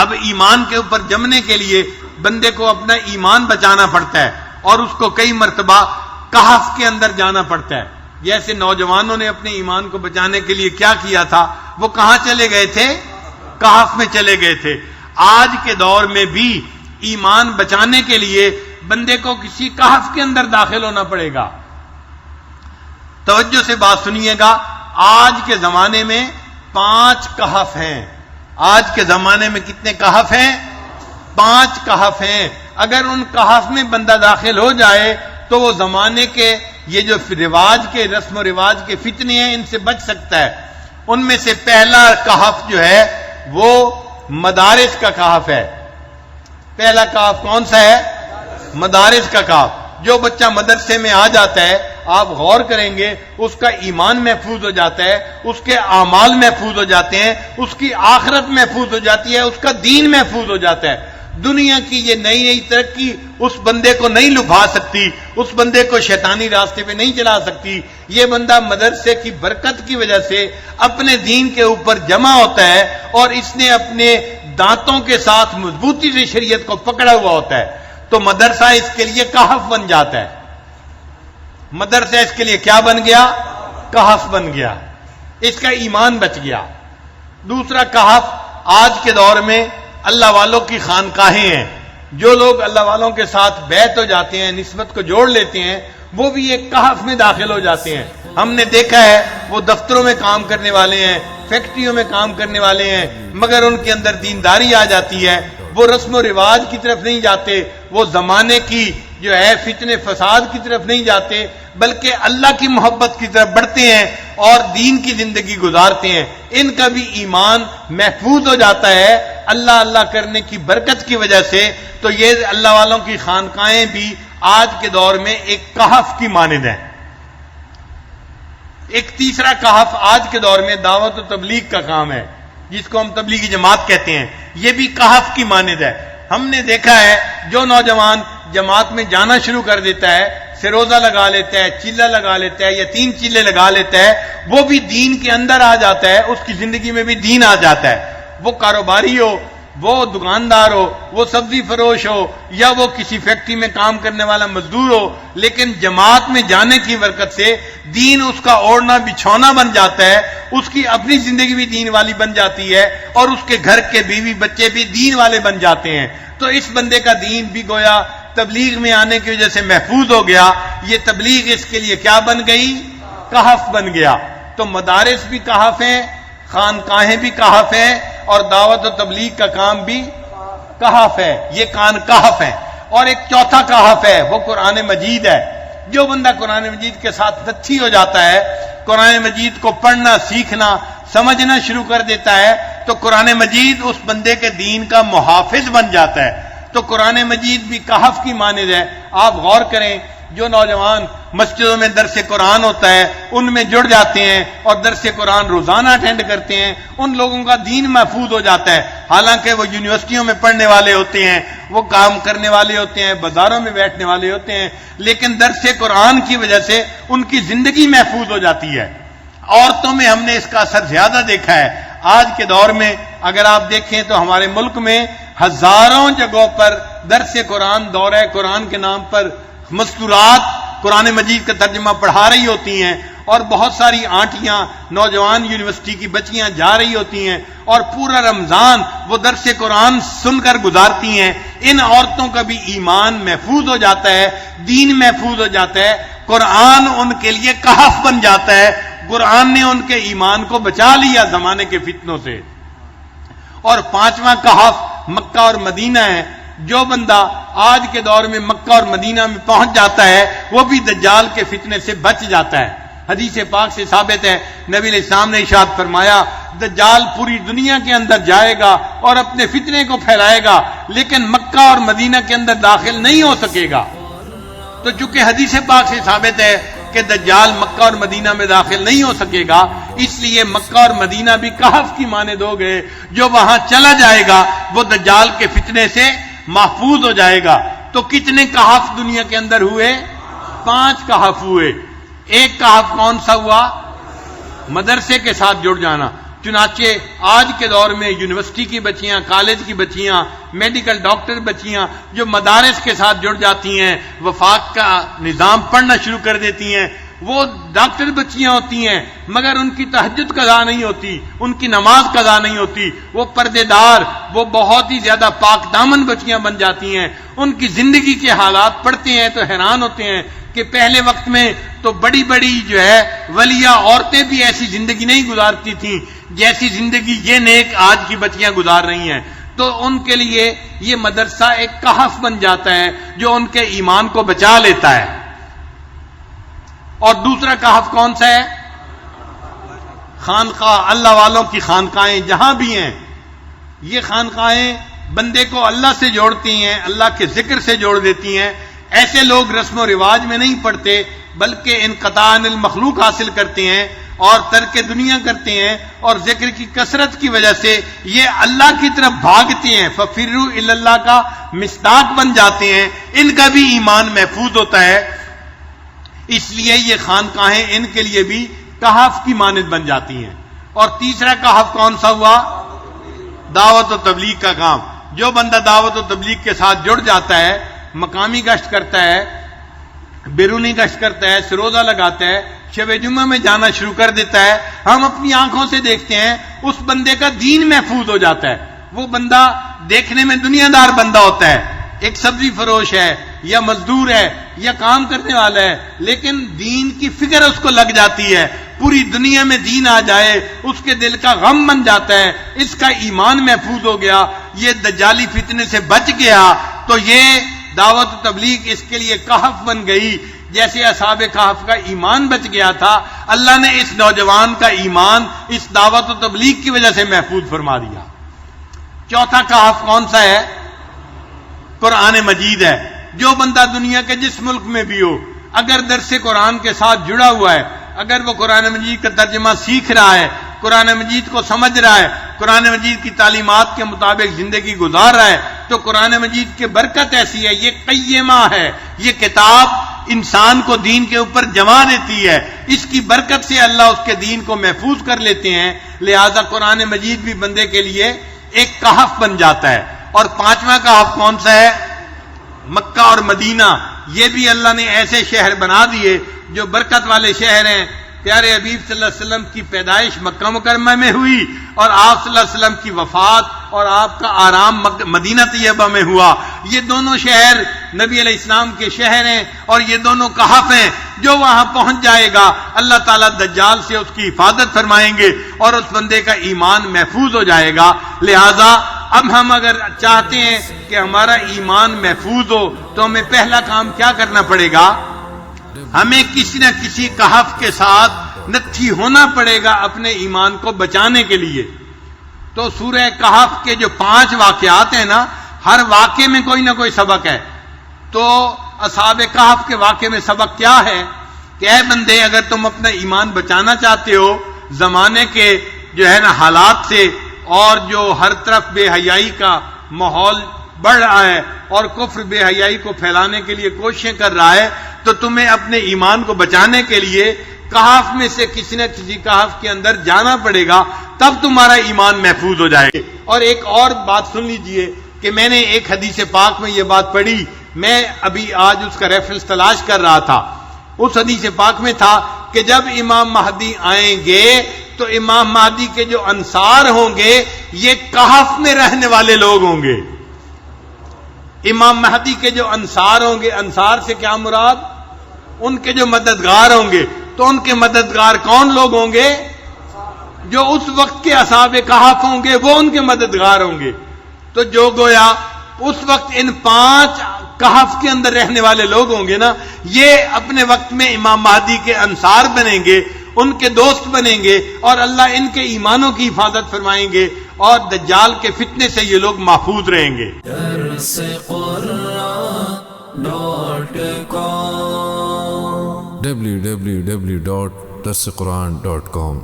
اب ایمان کے اوپر جمنے کے لیے بندے کو اپنا ایمان بچانا پڑتا ہے اور اس کو کئی مرتبہ کہف کے اندر جانا پڑتا ہے. جیسے نوجوانوں نے اپنے ایمان کو بچانے کے لیے کیا کیا تھا, وہ کہاں چلے گئے تھے؟ کہف میں چلے گئے تھے. آج کے دور میں بھی ایمان بچانے کے لیے بندے کو کسی کہف کے اندر داخل ہونا پڑے گا. توجہ سے بات سنیے گا. آج کے زمانے میں 5 کہف ہیں. آج کے زمانے میں کتنے کہف ہیں؟ 5 کہف ہیں. اگر ان کہف میں بندہ داخل ہو جائے تو وہ زمانے کے یہ جو رواج کے رسم و رواج کے فتنے ہیں ان سے بچ سکتا ہے. ان میں سے پہلا کہف جو ہے وہ مدارس کا کہف ہے. پہلا کہف کون سا ہے؟ مدارس کا کہف. جو بچہ مدرسے میں آ جاتا ہے آپ غور کریں گے اس کا ایمان محفوظ ہو جاتا ہے, اس کے اعمال محفوظ ہو جاتے ہیں, اس کی آخرت محفوظ ہو جاتی ہے, اس کا دین محفوظ ہو جاتا ہے. دنیا کی یہ نئی نئی ترقی اس بندے کو نہیں لبھا سکتی, اس بندے کو شیطانی راستے پہ نہیں چلا سکتی. یہ بندہ مدرسے کی برکت کی وجہ سے اپنے دین کے اوپر جمع ہوتا ہے اور اس نے اپنے دانتوں کے ساتھ مضبوطی سے شریعت کو پکڑا ہوا ہوتا ہے. تو مدرسہ اس کے لیے کہف بن جاتا ہے. مدرسہ اس کے لیے کیا بن گیا؟ کہف بن گیا. اس کا ایمان بچ گیا. دوسرا کہف آج کے دور میں اللہ والوں کی خانقاہیں ہیں. جو لوگ اللہ والوں کے ساتھ بیعت ہو جاتے ہیں, نسبت کو جوڑ لیتے ہیں, وہ بھی ایک کہف میں داخل ہو جاتے ہیں. ہم نے دیکھا ہے وہ دفتروں میں کام کرنے والے ہیں, فیکٹریوں میں کام کرنے والے ہیں, مگر ان کے اندر دینداری آ جاتی ہے. وہ رسم و رواج کی طرف نہیں جاتے, وہ زمانے کی جو ہے فتنے فساد کی طرف نہیں جاتے, بلکہ اللہ کی محبت کی طرف بڑھتے ہیں اور دین کی زندگی گزارتے ہیں. ان کا بھی ایمان محفوظ ہو جاتا ہے اللہ اللہ کرنے کی برکت کی وجہ سے. تو یہ اللہ والوں کی خانقاہیں بھی آج کے دور میں ایک کہف کی مانند ہیں. ایک تیسرا کہف آج کے دور میں دعوت و تبلیغ کا کام ہے, جس کو ہم تبلیغی جماعت کہتے ہیں. یہ بھی کہف کی مانند ہے. ہم نے دیکھا ہے جو نوجوان جماعت میں جانا شروع کر دیتا ہے, سروزہ لگا لیتا ہے, چلہ لگا لیتا ہے یا 3 چلے لگا لیتا ہے, وہ بھی دین کے اندر آ جاتا ہے, اس کی زندگی میں بھی دین آ جاتا ہے. وہ کاروباری ہو, وہ دکاندار ہو, وہ سبزی فروش ہو, یا وہ کسی فیکٹری میں کام کرنے والا مزدور ہو, لیکن جماعت میں جانے کی برکت سے دین اس کا اوڑھنا بچھونا بن جاتا ہے. اس کی اپنی زندگی بھی دین والی بن جاتی ہے اور اس کے گھر کے بیوی بچے بھی دین والے بن جاتے ہیں. تو اس بندے کا دین بھی گویا تبلیغ میں آنے کی وجہ سے محفوظ ہو گیا. یہ تبلیغ اس کے لیے کیا بن گئی؟ کہف بن گیا. تو مدارس بھی کہف ہیں, خانقاہیں بھی کہف ہیں, اور دعوت و تبلیغ کا کام بھی کہف ہے. یہ کہف ہیں. اور ایک چوتھا کہف ہے, وہ قرآن مجید ہے. جو بندہ قرآن مجید کے ساتھ نتھی ہو جاتا ہے, قرآن مجید کو پڑھنا سیکھنا سمجھنا شروع کر دیتا ہے, تو قرآن مجید اس بندے کے دین کا محافظ بن جاتا ہے. تو قرآن مجید بھی کہف کی مانند ہے. آپ غور کریں, جو نوجوان مسجدوں میں درس قرآن ہوتا ہے ان میں جڑ جاتے ہیں اور درس قرآن روزانہ اٹینڈ کرتے ہیں, ان لوگوں کا دین محفوظ ہو جاتا ہے. حالانکہ وہ یونیورسٹیوں میں پڑھنے والے ہوتے ہیں, وہ کام کرنے والے ہوتے ہیں, بازاروں میں بیٹھنے والے ہوتے ہیں, لیکن درس قرآن کی وجہ سے ان کی زندگی محفوظ ہو جاتی ہے. عورتوں میں ہم نے اس کا اثر زیادہ دیکھا ہے. آج کے دور میں اگر آپ دیکھیں تو ہمارے ملک میں ہزاروں جگہوں پر درس قرآن, دورہ قرآن کے نام پر مستورات قرآن مجید کا ترجمہ پڑھا رہی ہوتی ہیں, اور بہت ساری آنٹیاں نوجوان یونیورسٹی کی بچیاں جا رہی ہوتی ہیں اور پورا رمضان وہ درس قرآن سن کر گزارتی ہیں. ان عورتوں کا بھی ایمان محفوظ ہو جاتا ہے, دین محفوظ ہو جاتا ہے. قرآن ان کے لیے کہف بن جاتا ہے. قرآن نے ان کے ایمان کو بچا لیا زمانے کے فتنوں سے. اور 5واں کہف مکہ اور مدینہ ہے. جو بندہ آج کے دور میں مکہ اور مدینہ میں پہنچ جاتا ہے وہ بھی دجال کے فتنے سے بچ جاتا ہے. حدیث پاک سے ثابت ہے, نبی علیہ السلام نے ارشاد فرمایا, دجال پوری دنیا کے اندر جائے گا اور اپنے فتنے کو پھیلائے گا, لیکن مکہ اور مدینہ کے اندر داخل نہیں ہو سکے گا. تو چونکہ حدیث پاک سے ثابت ہے کہ دجال مکہ اور مدینہ میں داخل نہیں ہو سکے گا, اس لیے مکہ اور مدینہ بھی کہف کی مانند ہو گئے. جو وہاں چلا جائے گا وہ دجال کے فتنے سے محفوظ ہو جائے گا. تو کتنے کہف دنیا کے اندر ہوئے؟ 5 کہف ہوئے. ایک کہف کون سا ہوا؟ مدرسے کے ساتھ جڑ جانا. چنانچہ آج کے دور میں یونیورسٹی کی بچیاں، کالج کی بچیاں، میڈیکل ڈاکٹر بچیاں جو مدارس کے ساتھ جڑ جاتی ہیں، وفاق کا نظام پڑھنا شروع کر دیتی ہیں، وہ ڈاکٹر بچیاں ہوتی ہیں مگر ان کی تہجد قضا نہیں ہوتی، ان کی نماز قضا نہیں ہوتی، وہ پردے دار، وہ بہت ہی زیادہ پاک دامن بچیاں بن جاتی ہیں۔ ان کی زندگی کے حالات پڑھتے ہیں تو حیران ہوتے ہیں کہ پہلے وقت میں تو بڑی بڑی جو ہے ولیہ عورتیں بھی ایسی زندگی نہیں گزارتی تھیں جیسی زندگی یہ نیک آج کی بچیاں گزار رہی ہیں۔ تو ان کے لیے یہ مدرسہ ایک کہف بن جاتا ہے جو ان کے ایمان کو بچا لیتا ہے۔ اور دوسرا کہف کون سا ہے؟ خانقاہ، اللہ والوں کی خانقاہیں جہاں بھی ہیں، یہ خانقاہیں بندے کو اللہ سے جوڑتی ہیں، اللہ کے ذکر سے جوڑ دیتی ہیں۔ ایسے لوگ رسم و رواج میں نہیں پڑتے بلکہ انقطاع عن المخلوق حاصل کرتے ہیں اور ترک دنیا کرتے ہیں، اور ذکر کی کثرت کی وجہ سے یہ اللہ کی طرف بھاگتے ہیں، ففروا الی اللہ کا مصداق بن جاتے ہیں، ان کا بھی ایمان محفوظ ہوتا ہے۔ اس لیے یہ خانقاہیں ان کے لیے بھی کہف کی مانند بن جاتی ہیں۔ اور تیسرا کہف کون سا ہوا؟ دعوت و تبلیغ کا کام۔ جو بندہ دعوت و تبلیغ کے ساتھ جڑ جاتا ہے، مقامی گشت کرتا ہے، بیرونی گشت کرتا ہے، سروزہ لگاتا ہے، شب جمعہ میں جانا شروع کر دیتا ہے، ہم اپنی آنکھوں سے دیکھتے ہیں اس بندے کا دین محفوظ ہو جاتا ہے۔ وہ بندہ دیکھنے میں دنیا دار بندہ ہوتا ہے، ایک سبزی فروش ہے یا مزدور ہے یا کام کرنے والا ہے، لیکن دین کی فکر اس کو لگ جاتی ہے، پوری دنیا میں دین آ جائے اس کے دل کا غم بن جاتا ہے، اس کا ایمان محفوظ ہو گیا، یہ دجالی فتنے سے بچ گیا، تو یہ دعوت و تبلیغ اس کے لیے کہف بن گئی۔ جیسے اصحاب کہف کا ایمان بچ گیا تھا، اللہ نے اس نوجوان کا ایمان اس دعوت و تبلیغ کی وجہ سے محفوظ فرما دیا۔ چوتھا کہف کون سا ہے؟ قرآن مجید ہے۔ جو بندہ دنیا کے جس ملک میں بھی ہو، اگر درس قرآن کے ساتھ جڑا ہوا ہے، اگر وہ قرآن مجید کا ترجمہ سیکھ رہا ہے، قرآن مجید کو سمجھ رہا ہے، قرآن مجید کی تعلیمات کے مطابق زندگی گزار رہا ہے، تو قرآن مجید کی برکت ایسی ہے، یہ قیمہ ہے، یہ کتاب انسان کو دین کے اوپر جما دیتی ہے، اس کی برکت سے اللہ اس کے دین کو محفوظ کر لیتے ہیں، لہذا قرآن مجید بھی بندے کے لیے ایک کہف بن جاتا ہے۔ اور پانچواں کہف کون سا ہے؟ مکہ اور مدینہ۔ یہ بھی اللہ نے ایسے شہر بنا دیے جو برکت والے شہر ہیں۔ پیارے حبیب صلی اللہ علیہ وسلم کی پیدائش مکہ مکرمہ میں ہوئی، اور آپ صلی اللہ علیہ وسلم کی وفات اور آپ کا آرام مدینہ طیبہ میں ہوا۔ یہ دونوں شہر نبی علیہ السلام کے شہر ہیں، اور یہ دونوں کہف ہیں۔ جو وہاں پہنچ جائے گا اللہ تعالیٰ دجال سے اس کی حفاظت فرمائیں گے اور اس بندے کا ایمان محفوظ ہو جائے گا۔ لہذا اب ہم اگر چاہتے ہیں کہ ہمارا ایمان محفوظ ہو تو ہمیں پہلا کام کیا کرنا پڑے گا؟ ہمیں کسی نہ کسی کہف کے ساتھ نتھی ہونا پڑے گا اپنے ایمان کو بچانے کے لیے۔ تو سورہ کہف کے جو 5 واقعات ہیں نا، ہر واقعے میں کوئی نہ کوئی سبق ہے۔ تو اصحاب کہف کے واقعے میں سبق کیا ہے کہ اے بندے، اگر تم اپنا ایمان بچانا چاہتے ہو زمانے کے جو ہے نا حالات سے، اور جو ہر طرف بے حیائی کا ماحول بڑھ رہا ہے اور کفر بے حیائی کو پھیلانے کے لیے کوششیں کر رہا ہے، تو تمہیں اپنے ایمان کو بچانے کے لیے کہف میں سے کسی نہ کسی کہف کے اندر جانا پڑے گا، تب تمہارا ایمان محفوظ ہو جائے گا۔ اور ایک اور بات سن لیجئے کہ میں نے ایک حدیث پاک میں یہ بات پڑھی، میں ابھی آج اس کا ریفرنس تلاش کر رہا تھا۔ اس حدیث پاک میں تھا کہ جب امام مہدی آئیں گے تو امام مہدی کے جو انصار ہوں گے یہ کہف میں رہنے والے لوگ ہوں گے۔ امام مہدی کے جو انصار ہوں گے، انصار سے کیا مراد؟ ان کے جو مددگار ہوں گے، تو ان کے مددگار کون لوگ ہوں گے؟ جو اس وقت کے اصحاب کہف ہوں گے وہ ان کے مددگار ہوں گے۔ تو جو گویا اس وقت ان 5 کہف کے اندر رہنے والے لوگ ہوں گے نا، یہ اپنے وقت میں امام مہدی کے انصار بنیں گے، ان کے دوست بنیں گے، اور اللہ ان کے ایمانوں کی حفاظت فرمائیں گے، اور دجال کے فتنے سے یہ لوگ محفوظ رہیں گے۔ www.darsequran.com